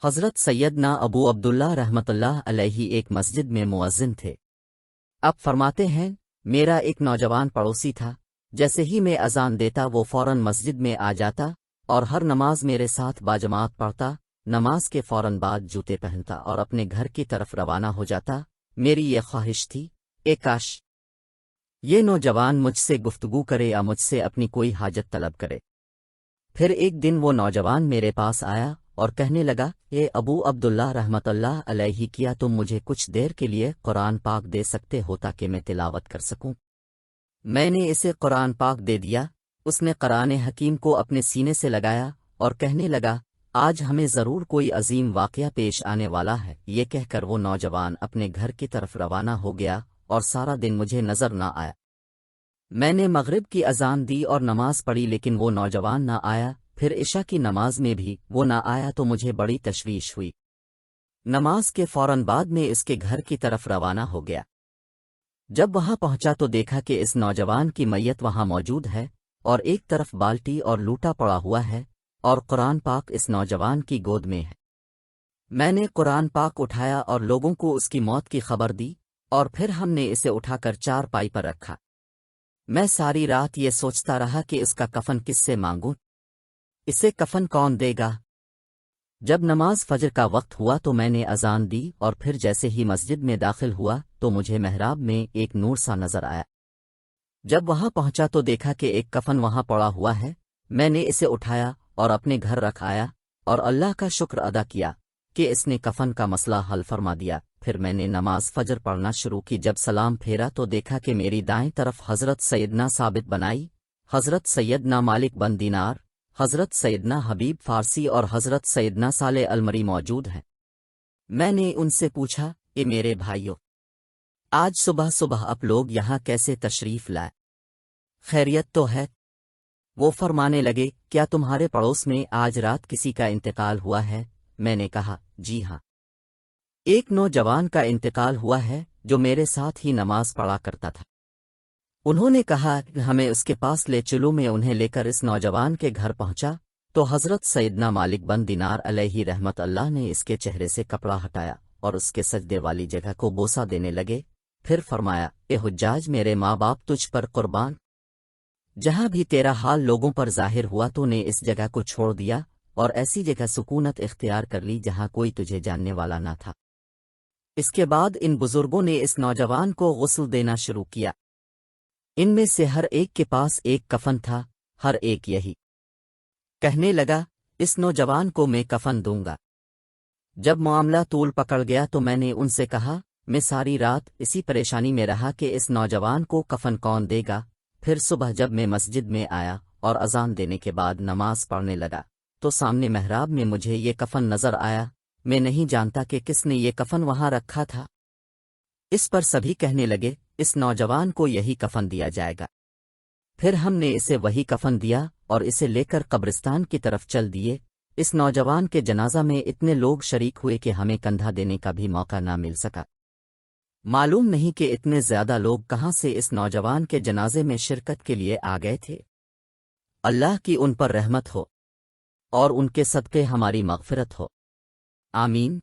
حضرت سیدنا ابو عبداللہ رحمۃ اللہ علیہ ایک مسجد میں مؤذن تھے۔ اب فرماتے ہیں، میرا ایک نوجوان پڑوسی تھا، جیسے ہی میں اذان دیتا وہ فوراً مسجد میں آ جاتا اور ہر نماز میرے ساتھ باجماعت پڑھتا، نماز کے فوراً بعد جوتے پہنتا اور اپنے گھر کی طرف روانہ ہو جاتا۔ میری یہ خواہش تھی کہ کاش یہ نوجوان مجھ سے گفتگو کرے یا مجھ سے اپنی کوئی حاجت طلب کرے۔ پھر ایک دن وہ نوجوان میرے پاس آیا اور کہنے لگا، اے ابو عبداللہ رحمۃ اللہ علیہ، کیا تم مجھے کچھ دیر کے لیے قرآن پاک دے سکتے ہو تاکہ میں تلاوت کر سکوں؟ میں نے اسے قرآن پاک دے دیا۔ اس نے قرآن حکیم کو اپنے سینے سے لگایا اور کہنے لگا، آج ہمیں ضرور کوئی عظیم واقعہ پیش آنے والا ہے۔ یہ کہہ کر وہ نوجوان اپنے گھر کی طرف روانہ ہو گیا اور سارا دن مجھے نظر نہ آیا۔ میں نے مغرب کی اذان دی اور نماز پڑھی لیکن وہ نوجوان نہ آیا۔ پھر عشاء کی نماز میں بھی وہ نہ آیا تو مجھے بڑی تشویش ہوئی۔ نماز کے فوراً بعد میں اس کے گھر کی طرف روانہ ہو گیا۔ جب وہاں پہنچا تو دیکھا کہ اس نوجوان کی میت وہاں موجود ہے اور ایک طرف بالٹی اور لوٹا پڑا ہوا ہے اور قرآن پاک اس نوجوان کی گود میں ہے۔ میں نے قرآن پاک اٹھایا اور لوگوں کو اس کی موت کی خبر دی اور پھر ہم نے اسے اٹھا کر چارپائی پر رکھا۔ میں ساری رات یہ سوچتا رہا کہ اس کا کفن کس سے مانگوں، اسے کفن کون دے گا؟ جب نماز فجر کا وقت ہوا تو میں نے اذان دی اور پھر جیسے ہی مسجد میں داخل ہوا تو مجھے محراب میں ایک نور سا نظر آیا۔ جب وہاں پہنچا تو دیکھا کہ ایک کفن وہاں پڑا ہوا ہے۔ میں نے اسے اٹھایا اور اپنے گھر رکھ آیا اور اللہ کا شکر ادا کیا کہ اس نے کفن کا مسئلہ حل فرما دیا۔ پھر میں نے نماز فجر پڑھنا شروع کی۔ جب سلام پھیرا تو دیکھا کہ میری دائیں طرف حضرت سیدنا ثابت بنائی، حضرت سیدنا مالک بن دینار، حضرت سیدنا حبیب فارسی اور حضرت سیدنا صالح المری موجود ہیں۔ میں نے ان سے پوچھا، اے میرے بھائیو، آج صبح صبح آپ لوگ یہاں کیسے تشریف لائے؟ خیریت تو ہے؟ وہ فرمانے لگے، کیا تمہارے پڑوس میں آج رات کسی کا انتقال ہوا ہے؟ میں نے کہا، جی ہاں، ایک نوجوان کا انتقال ہوا ہے جو میرے ساتھ ہی نماز پڑھا کرتا تھا۔ انہوں نے کہا کہ ہمیں اس کے پاس لے چلو۔ میں انہیں لے کر اس نوجوان کے گھر پہنچا تو حضرت سیدنا مالک بن دینار علیہ رحمت اللہ نے اس کے چہرے سے کپڑا ہٹایا اور اس کے سجدے والی جگہ کو بوسہ دینے لگے۔ پھر فرمایا، اے حجاج، میرے ماں باپ تجھ پر قربان، جہاں بھی تیرا حال لوگوں پر ظاہر ہوا تو نے اس جگہ کو چھوڑ دیا اور ایسی جگہ سکونت اختیار کر لی جہاں کوئی تجھے جاننے والا نہ تھا۔ اس کے بعد ان بزرگوں نے اس نوجوان کو غسل دینا شروع کیا۔ ان میں سے ہر ایک کے پاس ایک کفن تھا، ہر ایک یہی کہنے لگا، اس نوجوان کو میں کفن دوں گا۔ جب معاملہ طول پکڑ گیا تو میں نے ان سے کہا، میں ساری رات اسی پریشانی میں رہا کہ اس نوجوان کو کفن کون دے گا۔ پھر صبح جب میں مسجد میں آیا اور اذان دینے کے بعد نماز پڑھنے لگا تو سامنے محراب میں مجھے یہ کفن نظر آیا۔ میں نہیں جانتا کہ کس نے یہ کفن وہاں رکھا تھا۔ اس پر سبھی کہنے لگے، اس نوجوان کو یہی کفن دیا جائے گا۔ پھر ہم نے اسے وہی کفن دیا اور اسے لے کر قبرستان کی طرف چل دیے۔ اس نوجوان کے جنازہ میں اتنے لوگ شریک ہوئے کہ ہمیں کندھا دینے کا بھی موقع نہ مل سکا۔ معلوم نہیں کہ اتنے زیادہ لوگ کہاں سے اس نوجوان کے جنازے میں شرکت کے لیے آ گئے تھے۔ اللہ کی ان پر رحمت ہو اور ان کے صدقے ہماری مغفرت ہو، آمین۔